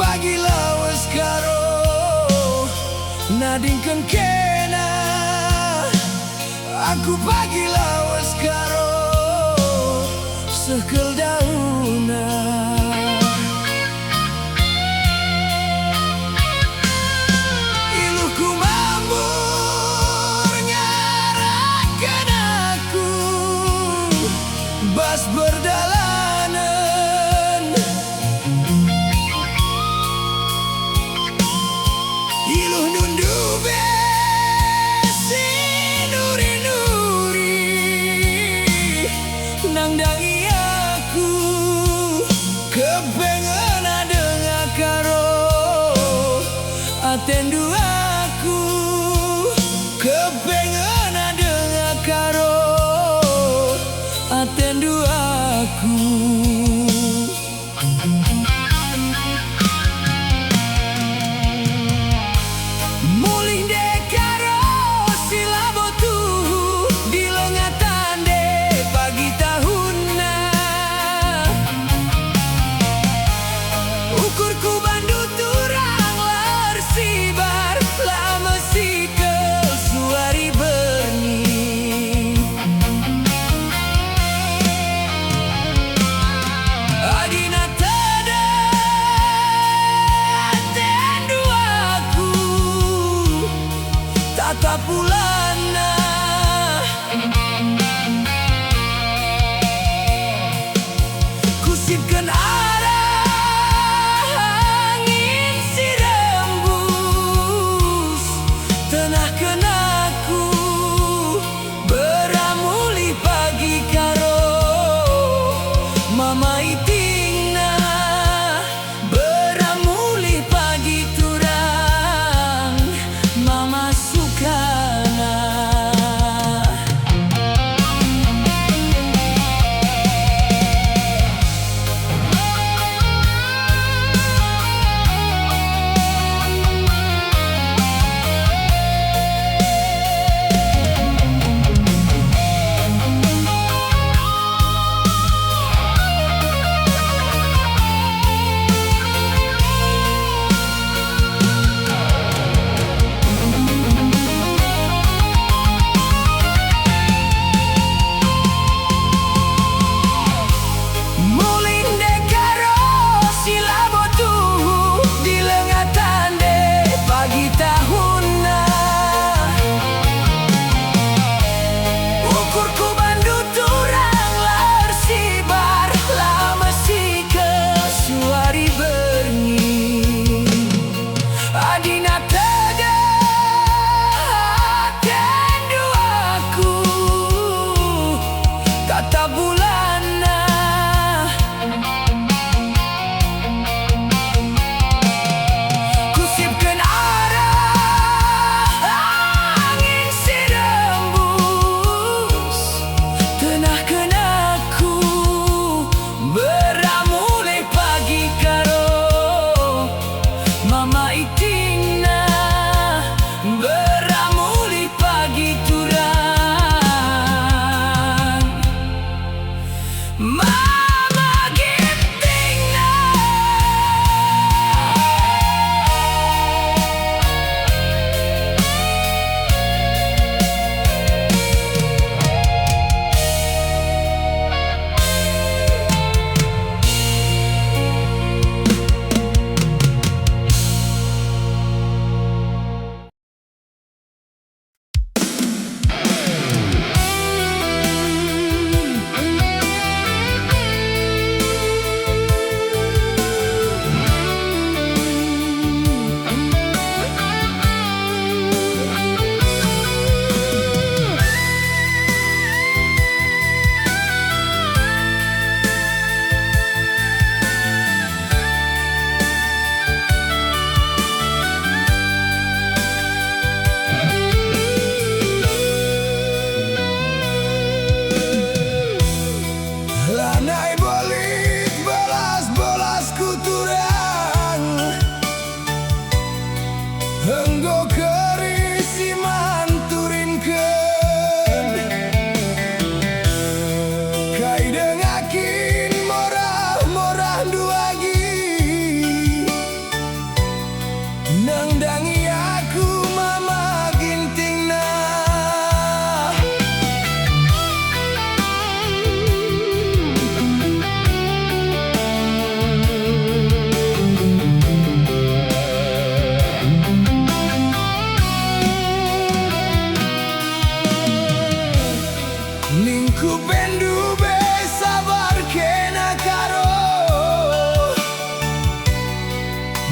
pagi lawas karo nadingkan kena. Aku pagi lawas karo sekel dauna. Iluku mambur nyarakan aku bas berdalanan. Iluh nundu besi nuri-nuri nangdangi aku kepengen adengah karo atendu aku kepengen adengah karo atendu aku. Mulih dek karo silabotu di lengatan dek pagi tahunna. Ukurku bandu turang lar sibar lama sikel suari berni. Adina tada atendu aku tatap pulana. Kusipkan arah angin si rembus tenahkan aku beramuli pagi karo mama itingna. Beramuli pagi turang mama suka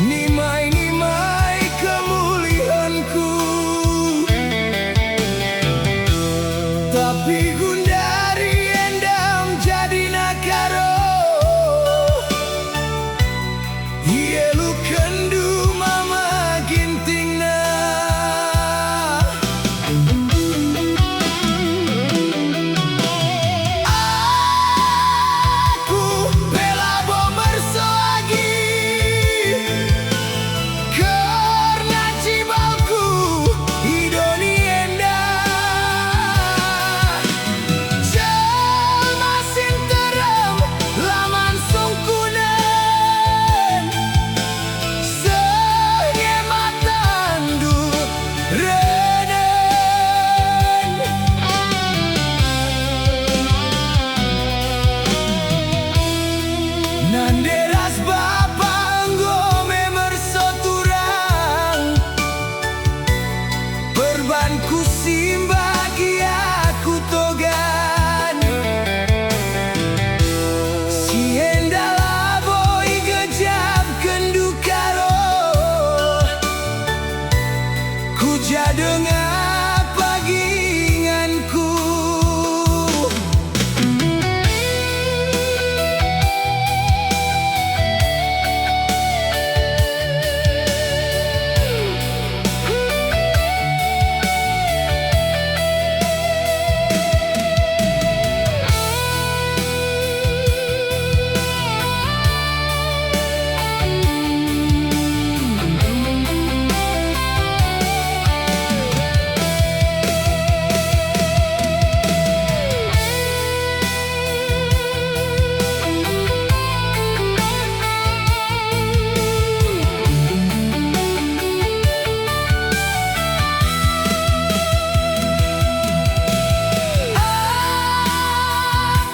nimai-nimai kemuliaanku. Tapi gundari endam jadi nakaro, ielu kendu mama gintingna. Aku bela bomber soagi karena cibalku idoni enda. Jelma sinterem laman sungkunan, sengematan du renen. Nanderas bapa anggome mersoturang, perbanku simbagi aku togan. Si endala boy gejab kendukaro, ku jadengah paginganku.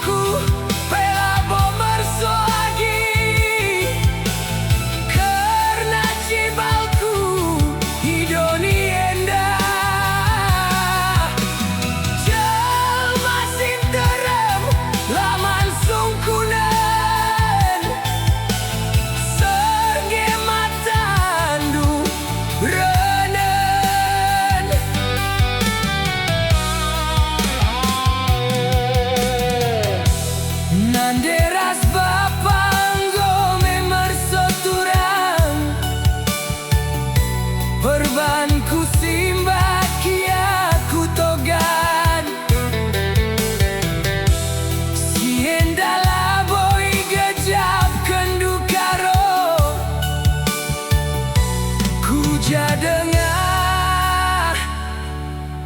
Aku bela bomber soagi karena cibalku idoni enda. Jelma sinterem laman sungkunan, senggematan du renen. Nanderas bapa anggome mersoturang, perbanku simbaki aku togan. Si endala boy gejab kendukaro, ku jadengah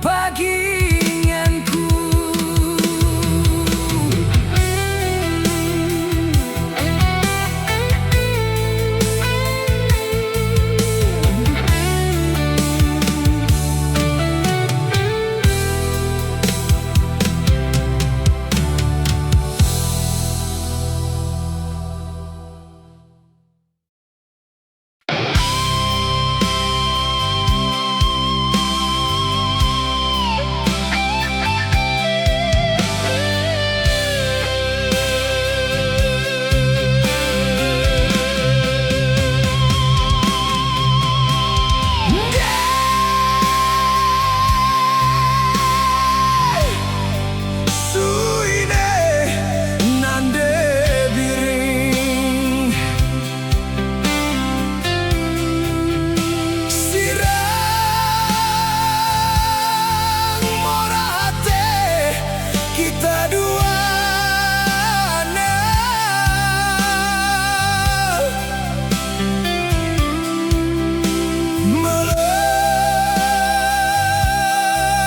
paginganku. Suine nande biring, sirang morate kita duana.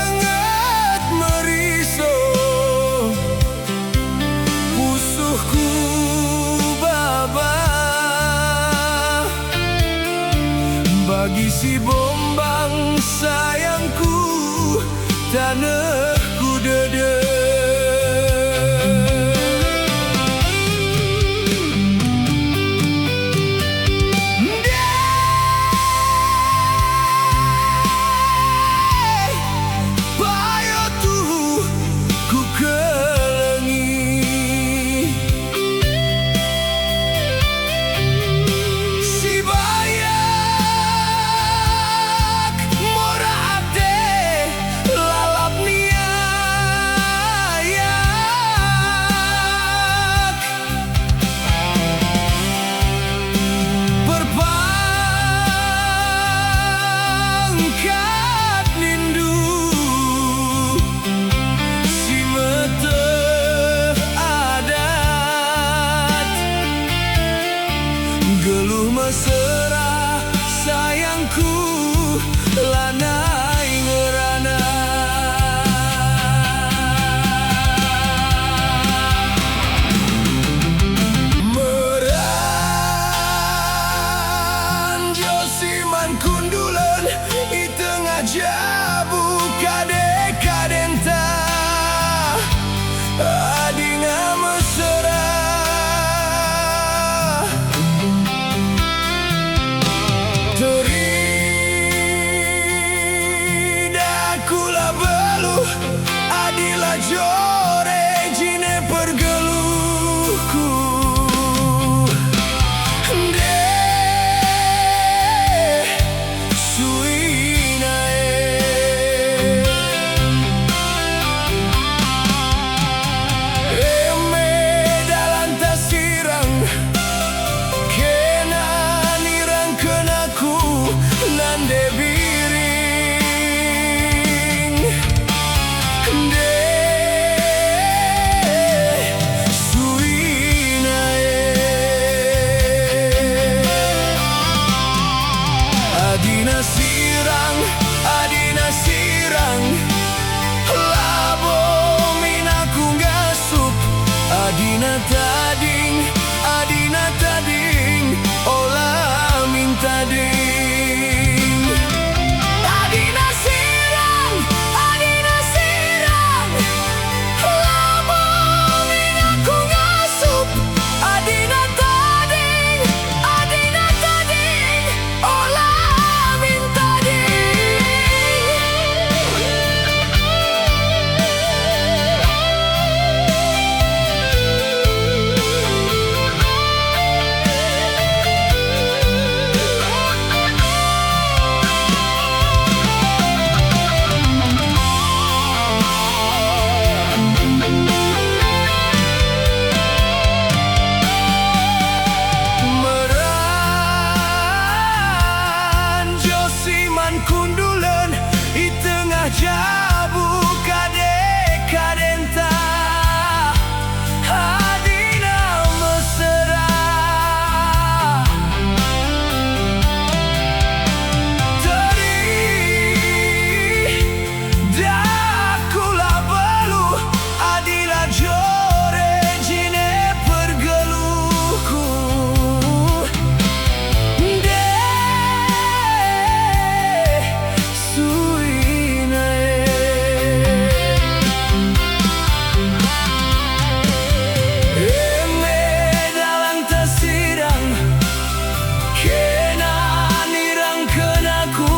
Melengat meriso pusuhku baba, bagi si bombang sayangku tanahku dede. Bayo tuh ku kelengi, si bayi jore jine pergeluhku. De suinae eme dalan tasirang kena nirang kenaku nande biring. De suinae adina sirang labo minaku ngasup adina tading olah minta ding. Adina sirang labo minaku ngasup adina tading olah minta ding. Meranjo siman kundulan di tengah jabu kadenta adina mesra dari dakula belu adila jore jine pergeluhku. De suinae eme dalang tasirang kena nirang kenaku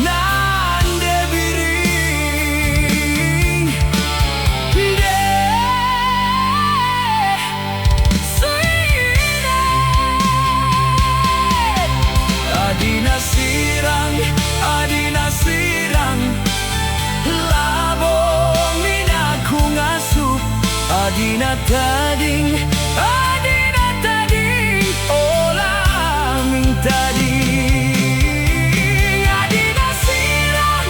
nande biring. De suinae adina sirang labo minaku ngasup adina tading olah minta ding. Adina sirang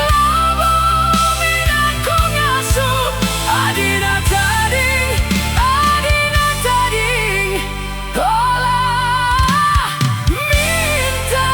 labo minaku ngasup adina tading olah minta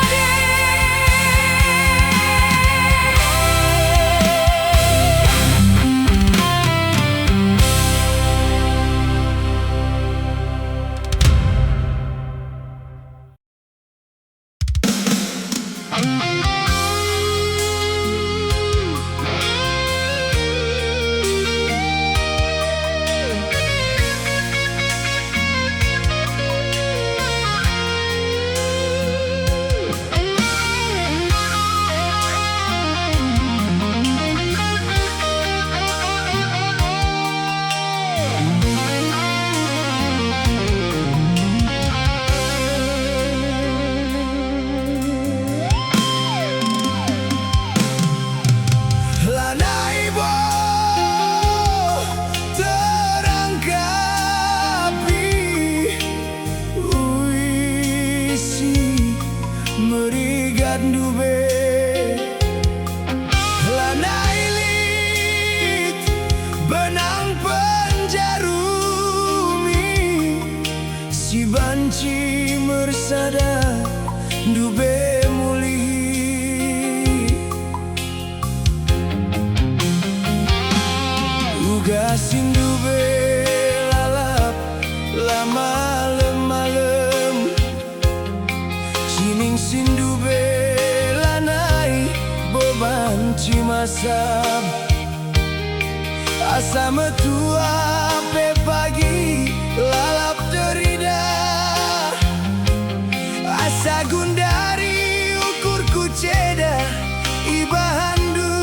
lanai bo terangkapi uisi merigat dube lanai lit benang penjarumi si banci mersada dube muli gasin dube lalap lama malem sining sindu belanai beban cimasab asa metua pe pagi lalap terida asa gundari ukur kuceda ibahandu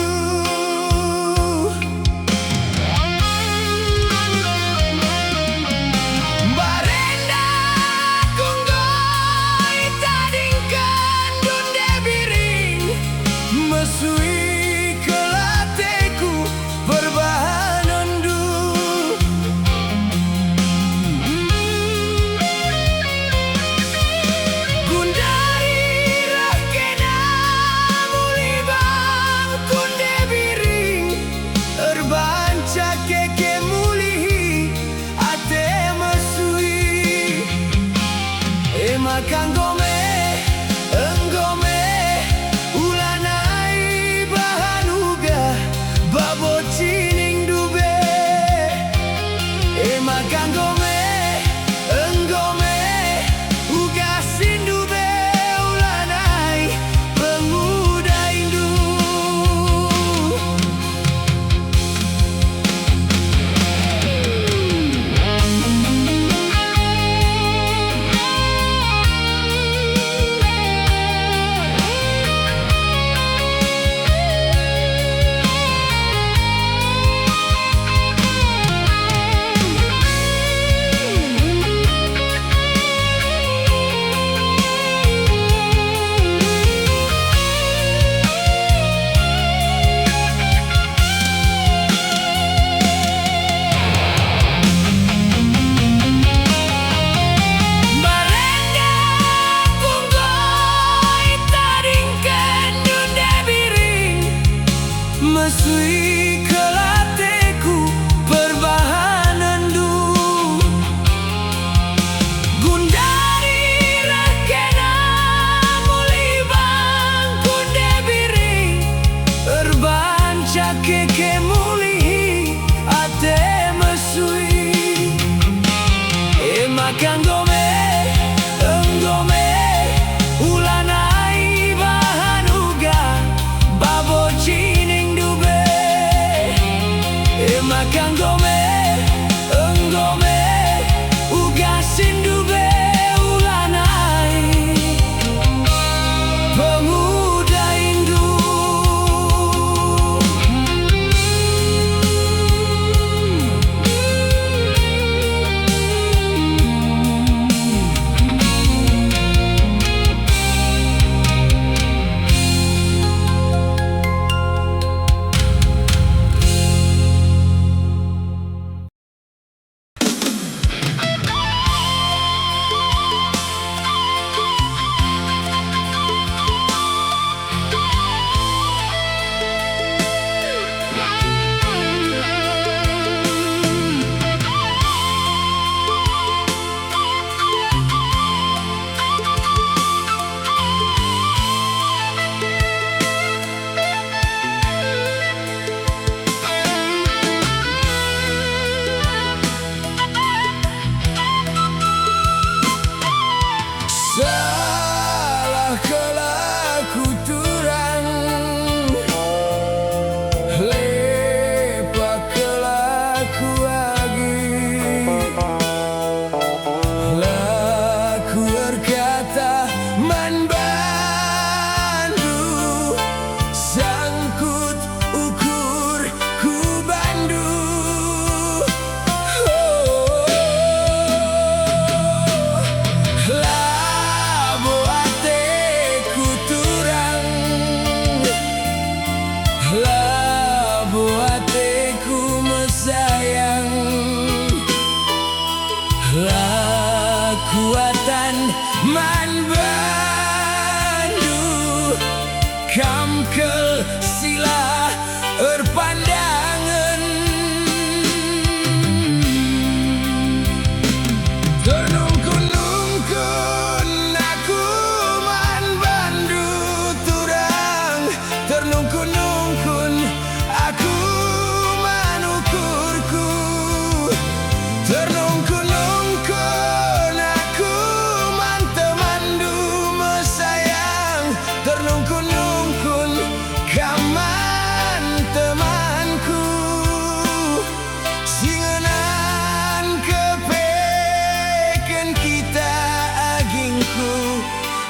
makan gome, enggome, ulanai bahan uga, babo cining dube. Makan gome, enggome, uga sindube, ulanai pemuda Indu. Mesui kelateku perbahanan du Gundari rekena muli bangkun debiring Erbanca keke muli ate mesui makan gome, enggome, ulanai bahan uga, babo cining dube. Makan gome, enggome, uga sindube, ulanai pemuda Indu. Salah kelaku turang, lepak kelaku agi, laku berkata man bandu, sangkut ukur ku bandu. Kuatan man bandu kamkel sila erpandangan ternungkun-nungkun aku man bandu turang ternungkun-nungkun aku man ukurku ternungkun-nungkun aku man temandu mesayang ternungkun-nungkun kaman temanku singenan kepeken kita agingku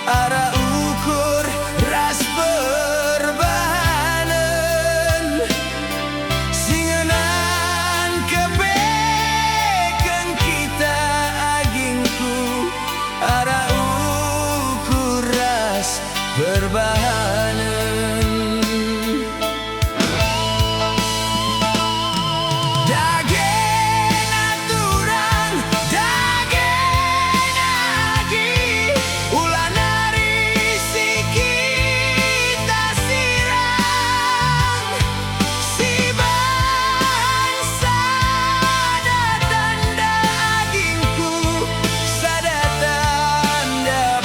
ara ukur ras perbahanan singenan kepeken kita agingku ara ukur ras perbahanan. Dagen aturan, dagen agi, ulanari siki ta sirang, si bangsa datanda agingku, sada tanda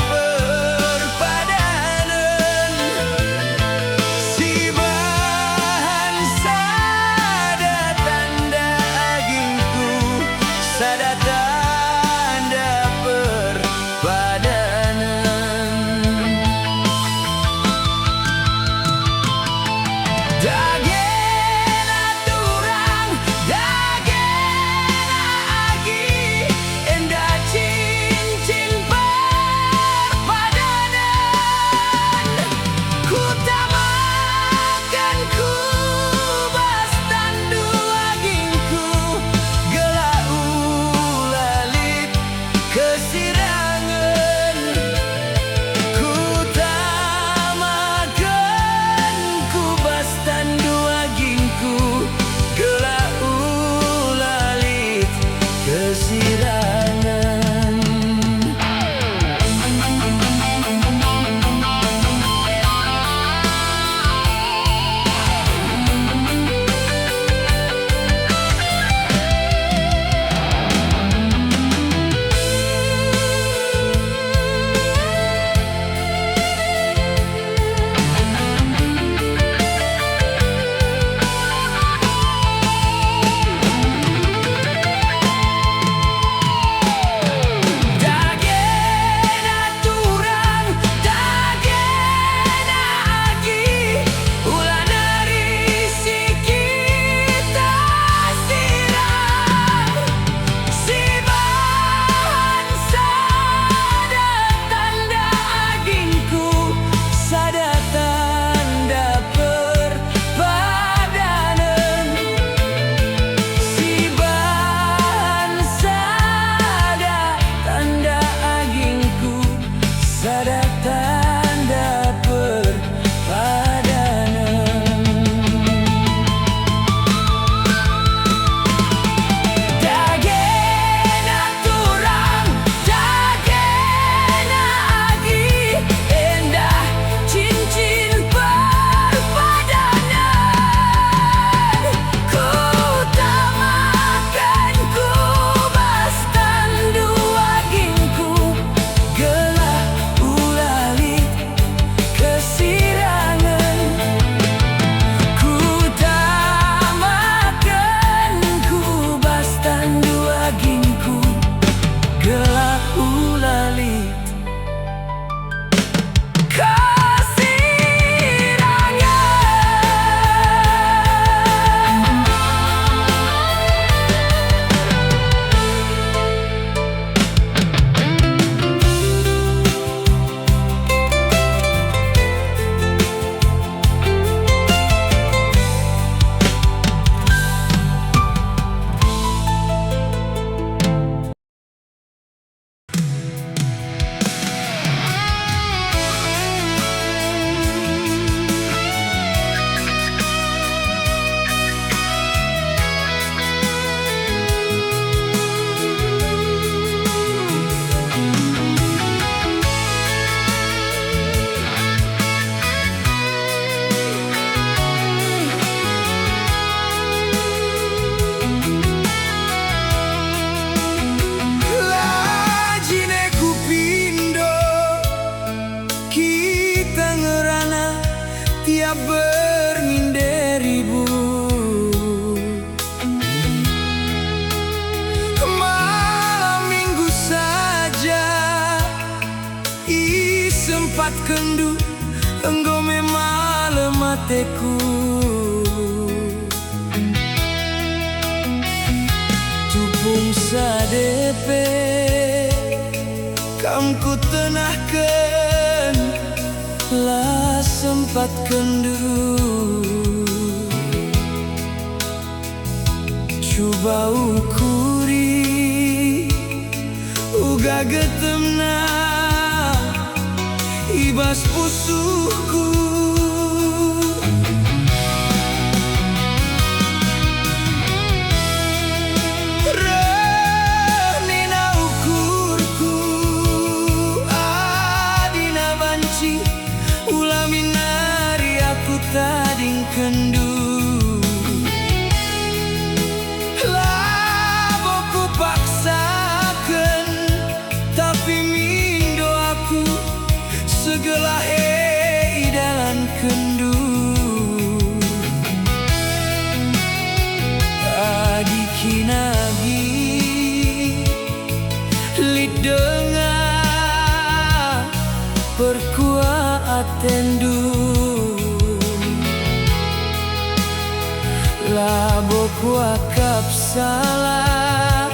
sempat kendu enggo memale mateku. Tupung sadepe kam ku tenahkeun lah sempat kendu. Coba ukuri uga getemna ibas pusuhku. Renina ukurku adina banci ulah minari aku tading kendu. Laboku paksakan tapi mindo aku segelah idalan kendu. Adi kinagi lidengah perkuat atendu. Laboku akap salah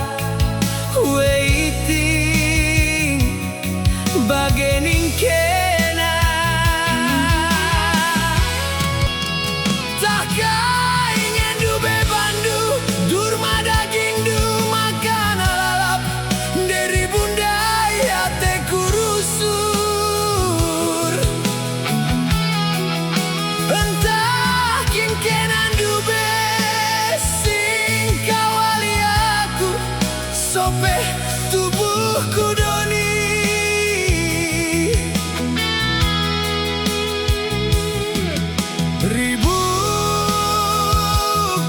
waiting bagening kena. Tak ingin du bebandu durma daging du makan lalap dari bunda ya te kurusur. Entah kin kenan du besing kawali aku sope tubuhku doni. Ribu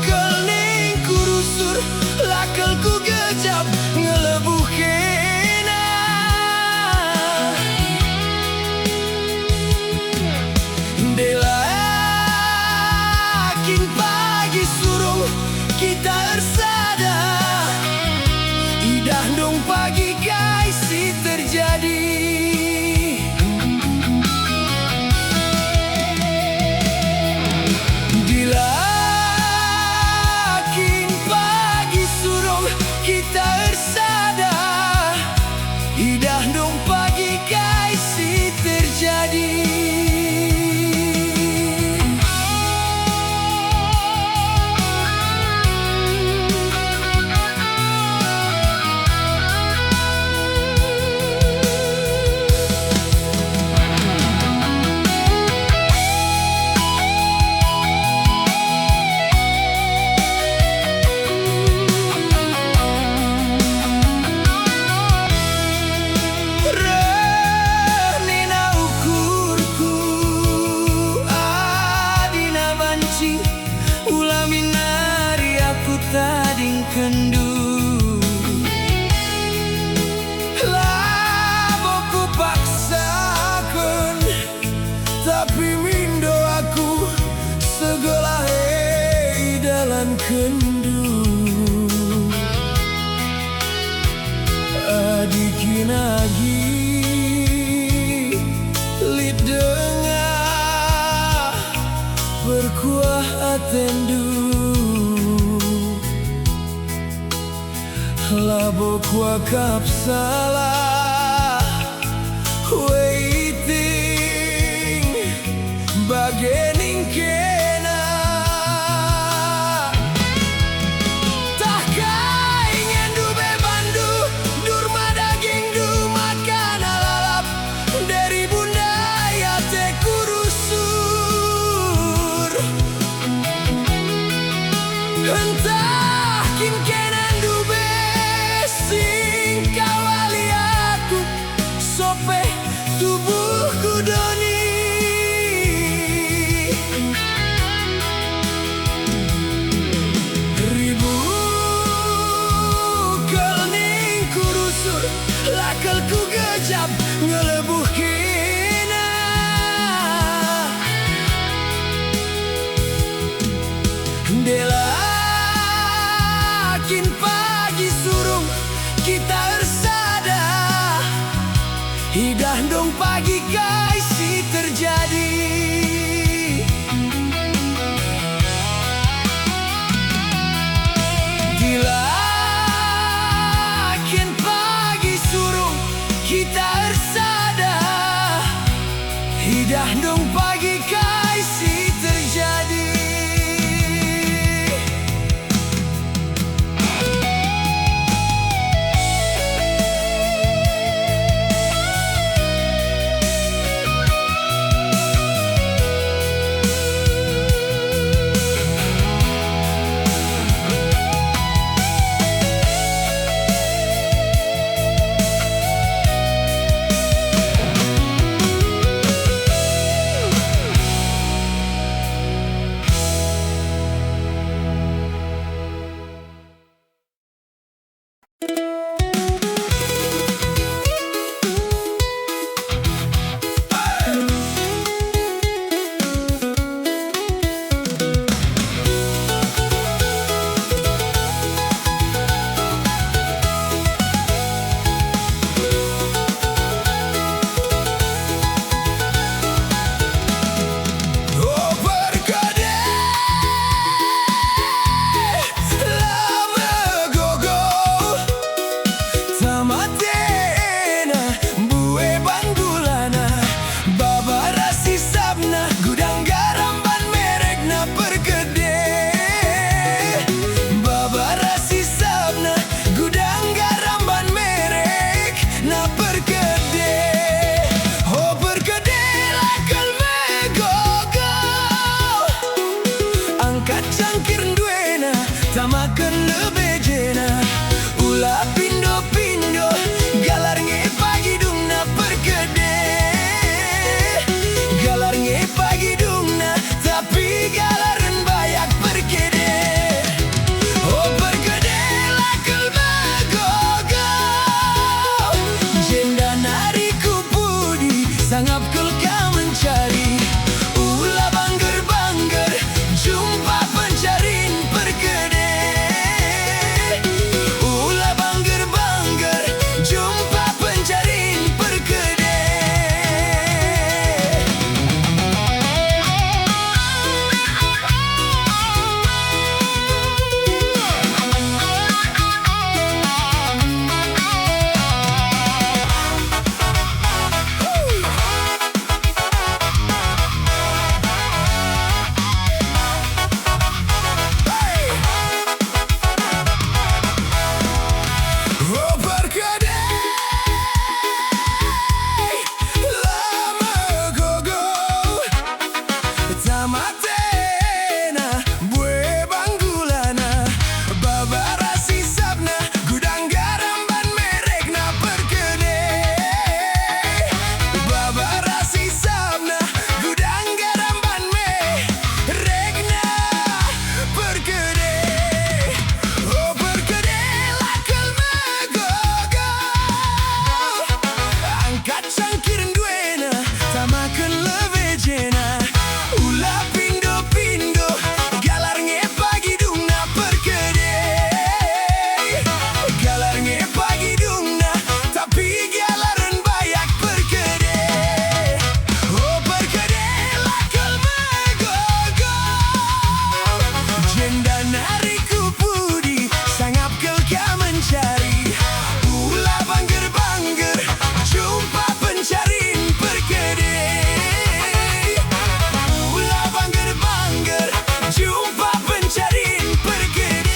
kening kurusur lakelku gejap ngelebuh kena. Delakin pagi surung kita ersada idah dong pagi guys si terjadi. Dilakin pagi surung kita ersada idah dong pagi guys si terjadi. Renina ukurku adina banci ulah minari aku tading kendu. Laboku paksakan tapi mindo aku segelah idalan kendu. Adikinagi lidengah berkuah atendu. Laboku akap salah waiting bagening kena. Tak ingin du bebandu durma daging du makan lalap dari bunda ya te kurusur. Entah kin kenan du besing kawali aku sope tubuhku doni. Ribu kening kurusur lakelku gejap ngelebuh kena. Delakin pagi surung kita ersada idah dong pagi guys Dah dong pagi kasih terjadi. Cangkir duena tamakan lebejena ulah pindo-pindo galar pagi dungna perkede galar pagi dungna tapi galaran bayak perkede oh perkede lakel magogo jenda nariku pudi sangap kulka mencari ulah bangger-bangger jumpa pencarin perkede ulah bangger-bangger jumpa pencarin perkede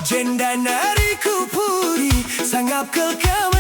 Jenda nariku puri sangap kelkam